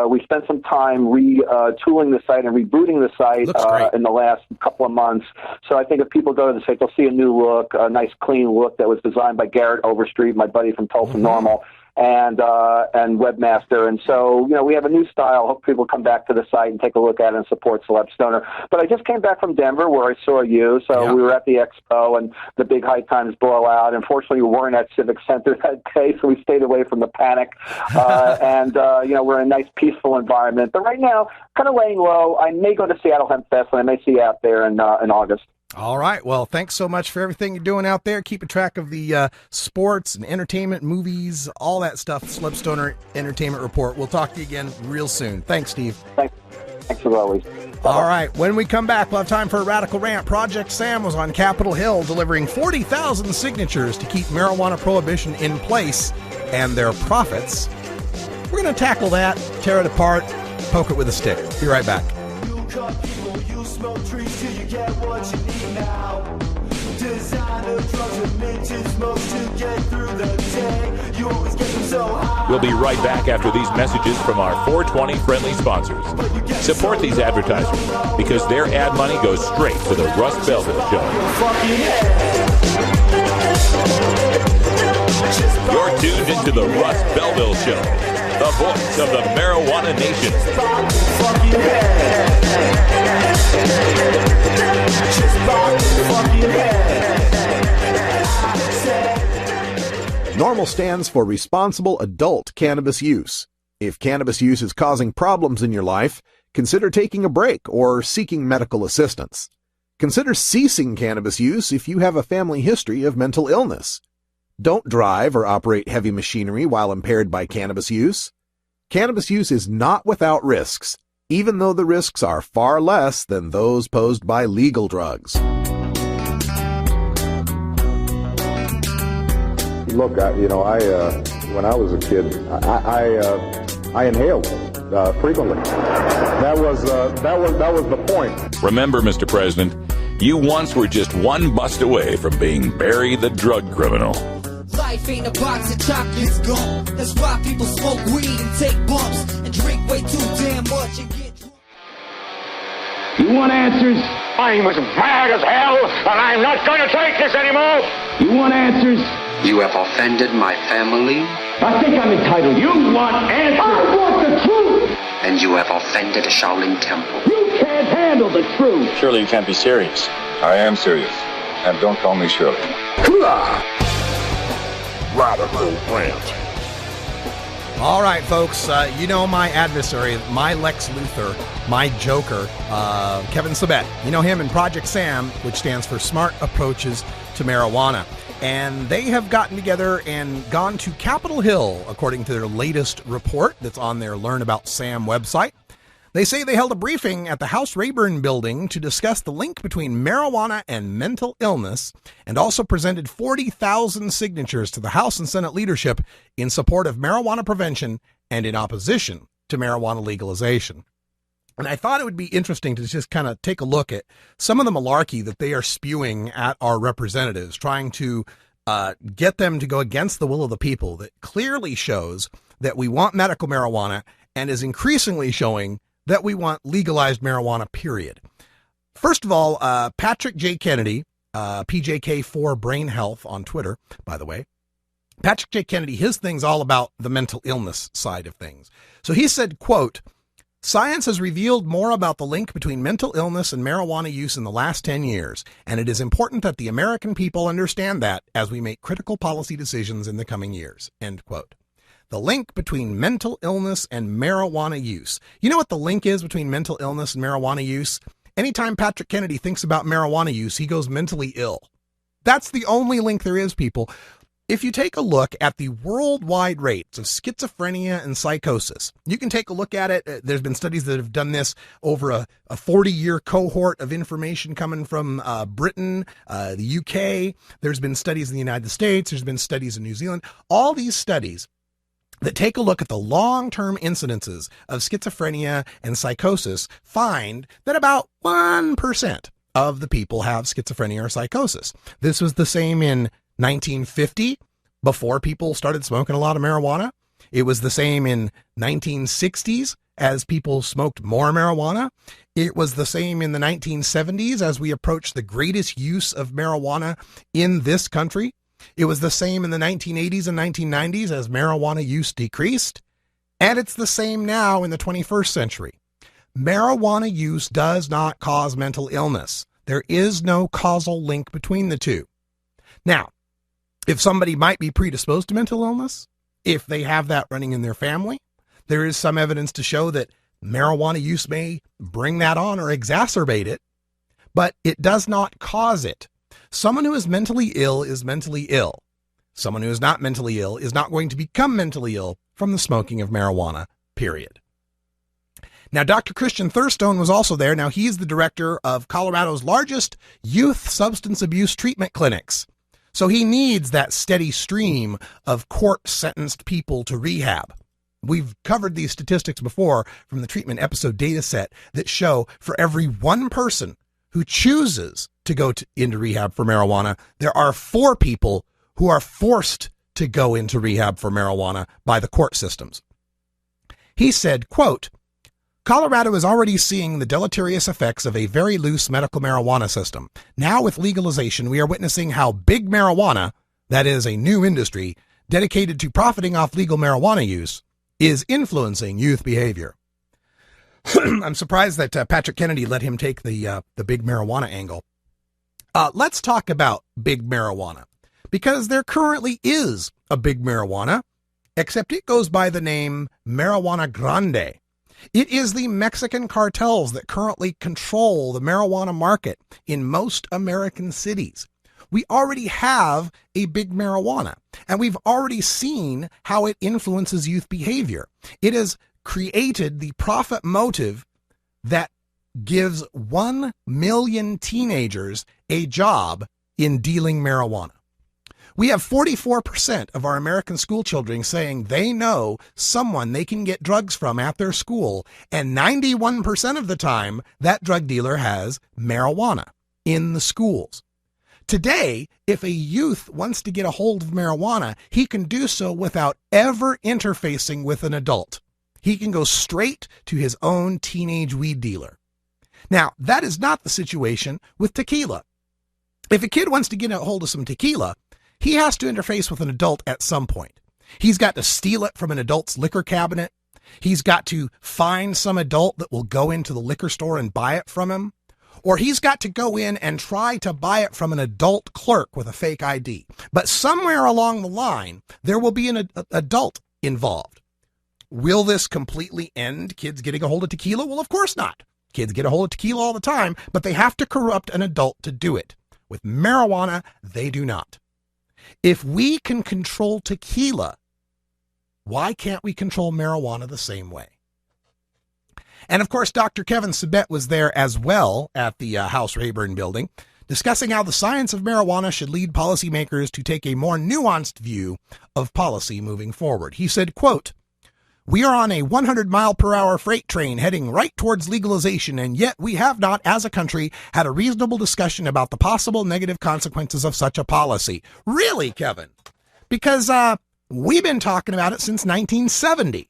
We spent some time retooling the site and rebooting the site in the last couple of months. So I think if people go to the site, they'll see a new look, a nice clean look that was designed by Garrett Overstreet, my buddy from Tulsa Normal, and webmaster. And so, we have a new style. Hope people come back to the site and take a look at it and support Celeb Stoner. But I just came back from Denver where I saw you. So we were at the expo and the big High Times blowout. Unfortunately, we weren't at Civic Center that day, so we stayed away from the panic. We're in a nice, peaceful environment. But right now, kind of laying low. I may go to Seattle Hemp Fest, and I may see you out there in August. All right. Well, thanks so much for everything you're doing out there. Keeping track of the sports and entertainment, movies, all that stuff. Celeb Stoner Entertainment Report. We'll talk to you again real soon. Thanks, Steve. Thanks as always. All right. When we come back, we'll have time for a radical rant. Project Sam was on Capitol Hill delivering 40,000 signatures to keep marijuana prohibition in place and their profits. We're going to tackle that, tear it apart, poke it with a stick. Be right back. Smoke trees till you get what you need now. Designer drugs and minted smokes to get through the day. You always get them so high. We'll be right back after these messages from our 420 friendly sponsors. Support these advertisers because their ad money goes straight to the Russ Belville Show. You're tuned into the Russ Belville Show, the voice of the marijuana nation. NORMAL stands for Responsible Adult Cannabis Use. If cannabis use is causing problems in your life, consider taking a break or seeking medical assistance. Consider ceasing cannabis use if you have a family history of mental illness. Don't drive or operate heavy machinery while impaired by cannabis use. Cannabis use is not without risks, even though the risks are far less than those posed by legal drugs. Look, when I was a kid, I inhaled frequently. That was the point. Remember, Mr. President, you once were just one bust away from being Barry the drug criminal. Life ain't a box of chocolates gum. That's why people smoke weed and take bumps and drink way too damn much and get drunk. You want answers? I'm as mad as hell, and I'm not going to take this anymore. You want answers? You have offended my family. I think I'm entitled. You want answers? I want the truth. And you have offended a Shaolin temple. You can't handle the truth. Surely you can't be serious. I am serious. And don't call me Shirley. Radical rant. All right, folks, my adversary, my Lex Luthor, my Joker, Kevin Sabet. You know him in Project Sam, which stands for Smart Approaches to Marijuana. And they have gotten together and gone to Capitol Hill, according to their latest report that's on their Learn About Sam website. They say they held a briefing at the House Rayburn building to discuss the link between marijuana and mental illness, and also presented 40,000 signatures to the House and Senate leadership in support of marijuana prevention and in opposition to marijuana legalization. And I thought it would be interesting to just kind of take a look at some of the malarkey that they are spewing at our representatives, trying to get them to go against the will of the people, that clearly shows that we want medical marijuana and is increasingly showing that we want legalized marijuana, period. First of all, Patrick J. Kennedy, PJK4 Brain Health on Twitter, by the way, Patrick J. Kennedy, his thing's all about the mental illness side of things. So he said, quote, "Science has revealed more about the link between mental illness and marijuana use in the last 10 years, and it is important that the American people understand that as we make critical policy decisions in the coming years." End quote. The link between mental illness and marijuana use. You know what the link is between mental illness and marijuana use? Anytime Patrick Kennedy thinks about marijuana use, he goes mentally ill. That's the only link there is, people. If you take a look at the worldwide rates of schizophrenia and psychosis, you can take a look at it. There's been studies that have done this over a 40-year cohort of information coming from Britain, the UK. There's been studies in the United States. There's been studies in New Zealand. All these studies that take a look at the long-term incidences of schizophrenia and psychosis find that about 1% of the people have schizophrenia or psychosis. This was the same in 1950, before people started smoking a lot of marijuana. It was the same in 1960s as people smoked more marijuana. It was the same in the 1970s as we approached the greatest use of marijuana in this country. It was the same in the 1980s and 1990s as marijuana use decreased. And it's the same now in the 21st century. Marijuana use does not cause mental illness. There is no causal link between the two. Now, if somebody might be predisposed to mental illness, if they have that running in their family, there is some evidence to show that marijuana use may bring that on or exacerbate it, but it does not cause it. Someone who is mentally ill is mentally ill. Someone who is not mentally ill is not going to become mentally ill from the smoking of marijuana, period. Now, Dr. Christian Thurstone was also there. Now, he's the director of Colorado's largest youth substance abuse treatment clinics. So he needs that steady stream of court-sentenced people to rehab. We've covered these statistics before from the treatment episode data set that show for every one person who chooses to go into rehab for marijuana, there are 4 people who are forced to go into rehab for marijuana by the court systems. He said, quote, "Colorado is already seeing the deleterious effects of a very loose medical marijuana system. Now with legalization, we are witnessing how big marijuana, that is a new industry dedicated to profiting off legal marijuana use, is influencing youth behavior." I'm surprised that Patrick Kennedy let him take the big marijuana angle. Let's talk about big marijuana, because there currently is a big marijuana, except it goes by the name Marijuana Grande. It is the Mexican cartels that currently control the marijuana market in most American cities. We already have a big marijuana, and we've already seen how it influences youth behavior. It has created the profit motive that gives 1 million teenagers a job in dealing marijuana. We have 44% of our American school children saying they know someone they can get drugs from at their school, and 91% of the time that drug dealer has marijuana in the schools. Today, if a youth wants to get a hold of marijuana, he can do so without ever interfacing with an adult. He can go straight to his own teenage weed dealer. Now, that is not the situation with tequila. If a kid wants to get a hold of some tequila, he has to interface with an adult at some point. He's got to steal it from an adult's liquor cabinet. He's got to find some adult that will go into the liquor store and buy it from him. Or he's got to go in and try to buy it from an adult clerk with a fake ID. But somewhere along the line, there will be an adult involved. Will this completely end kids getting a hold of tequila? Well, of course not. Kids get a hold of tequila all the time, but they have to corrupt an adult to do it. With marijuana, they do not. If we can control tequila, why can't we control marijuana the same way? And of course, Dr. Kevin Sabet was there as well at the House Rayburn building, discussing how the science of marijuana should lead policymakers to take a more nuanced view of policy moving forward. He said, quote, "We are on a 100-mile-per-hour freight train heading right towards legalization, and yet we have not, as a country, had a reasonable discussion about the possible negative consequences of such a policy." Really, Kevin? Because we've been talking about it since 1970.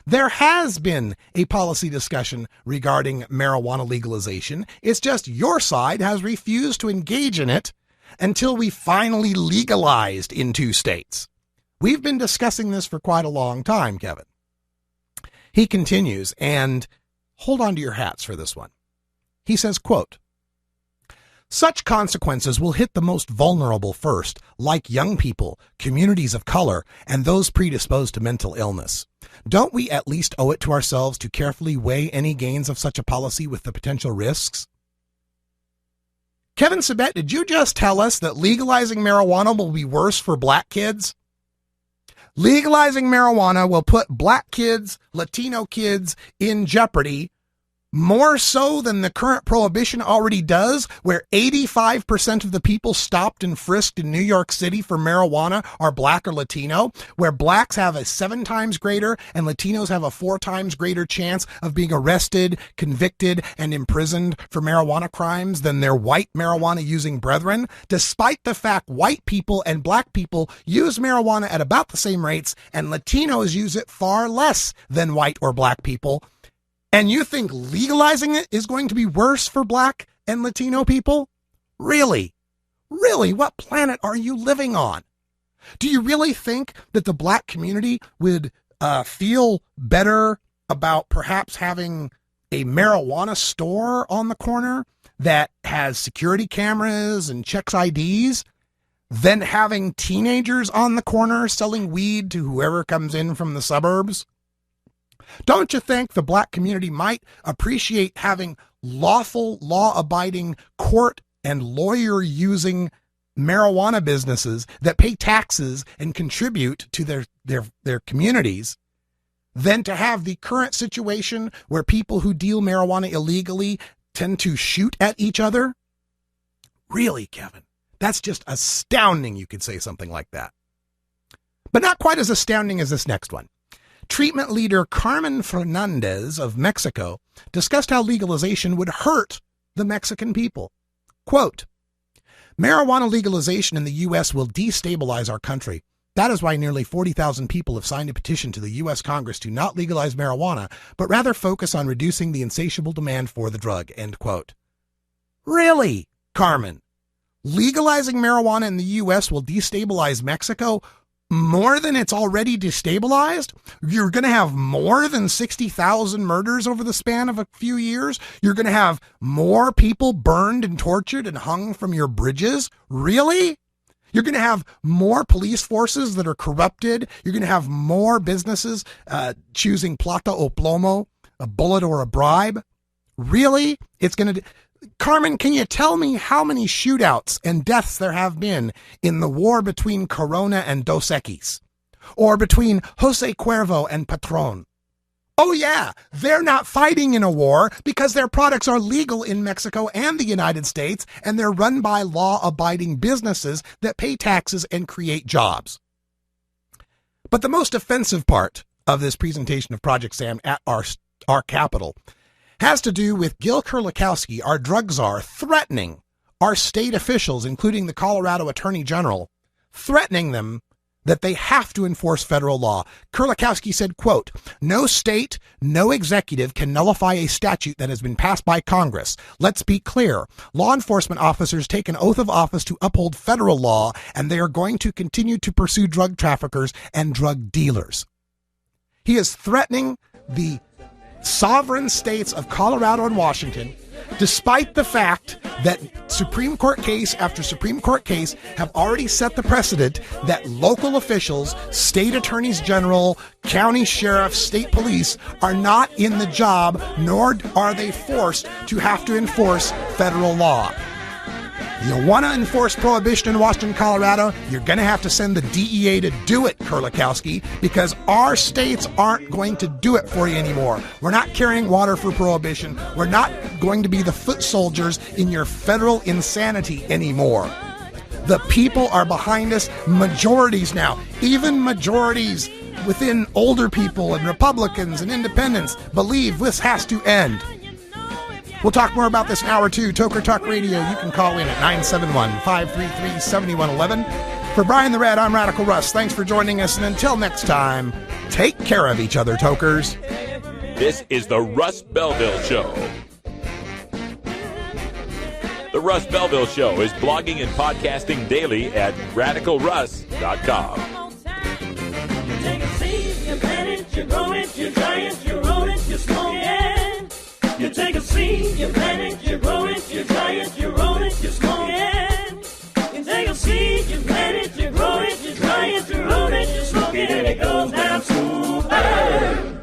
There has been a policy discussion regarding marijuana legalization. It's just your side has refused to engage in it until we finally legalized in 2 states. We've been discussing this for quite a long time, Kevin. He continues, and hold on to your hats for this one. He says, quote, such consequences will hit the most vulnerable first, like young people, communities of color, and those predisposed to mental illness. Don't we at least owe it to ourselves to carefully weigh any gains of such a policy with the potential risks? Kevin Sabet, did you just tell us that legalizing marijuana will be worse for black kids? Legalizing marijuana will put black kids, Latino kids in jeopardy more so than the current prohibition already does, where 85% of the people stopped and frisked in New York City for marijuana are black or Latino, where blacks have a 7 times greater and Latinos have a 4 times greater chance of being arrested, convicted, and imprisoned for marijuana crimes than their white marijuana using brethren, despite the fact white people and black people use marijuana at about the same rates and Latinos use it far less than white or black people. And you think legalizing it is going to be worse for black and Latino people? Really? Really? What planet are you living on? Do you really think that the black community would feel better about perhaps having a marijuana store on the corner that has security cameras and checks IDs than having teenagers on the corner selling weed to whoever comes in from the suburbs? Don't you think the black community might appreciate having lawful, law-abiding, court and lawyer-using marijuana businesses that pay taxes and contribute to their communities than to have the current situation where people who deal marijuana illegally tend to shoot at each other? Really, Kevin, that's just astounding you could say something like that. But not quite as astounding as this next one. Treatment leader Carmen Fernandez of Mexico discussed how legalization would hurt the Mexican people. Quote, marijuana legalization in the U.S. will destabilize our country. That is why nearly 40,000 people have signed a petition to the U.S. Congress to not legalize marijuana, but rather focus on reducing the insatiable demand for the drug, end quote. Really, Carmen? Legalizing marijuana in the U.S. will destabilize Mexico more than it's already destabilized? You're going to have more than 60,000 murders over the span of a few years? You're going to have more people burned and tortured and hung from your bridges? Really? You're going to have more police forces that are corrupted? You're going to have more businesses choosing plata o plomo, a bullet or a bribe? Really? It's going to... Carmen, can you tell me how many shootouts and deaths there have been in the war between Corona and Dos Equis? Or between Jose Cuervo and Patron? Oh yeah, they're not fighting in a war because their products are legal in Mexico and the United States, and they're run by law-abiding businesses that pay taxes and create jobs. But the most offensive part of this presentation of Project Sam at our capital has to do with Gil Kurlikowski, our drug czar, threatening our state officials, including the Colorado Attorney General, threatening them that they have to enforce federal law. Kurlikowski said, quote, no state, no executive can nullify a statute that has been passed by Congress. Let's be clear. Law enforcement officers take an oath of office to uphold federal law, and they are going to continue to pursue drug traffickers and drug dealers. He is threatening the sovereign states of Colorado and Washington, despite the fact that Supreme Court case after Supreme Court case have already set the precedent that local officials, state attorneys general, county sheriffs, state police are not in the job, nor are they forced to have to enforce federal law. You want to enforce prohibition in Washington, Colorado, you're going to have to send the DEA to do it, Kurlikowski, because our states aren't going to do it for you anymore. We're not carrying water for prohibition. We're not going to be the foot soldiers in your federal insanity anymore. The people are behind us, majorities now, even majorities within older people and Republicans and independents believe this has to end. We'll talk more about this in hour 2. Toker Talk Radio. You can call in at 971-533-7111. For Brian the Red, I'm Radical Russ. Thanks for joining us, and until next time, take care of each other, Tokers. This is the Russ Belville Show. The Russ Belville Show is blogging and podcasting daily at radicalruss.com. it, you grow it, you dry it, you roll it, you smoke it. You take a seed, you plant it, you grow it, you dry it, you roll it, you smoke it. You take a seed, you plant it, you grow it, you dry it, you roll it, you smoke it, and it goes down smooth.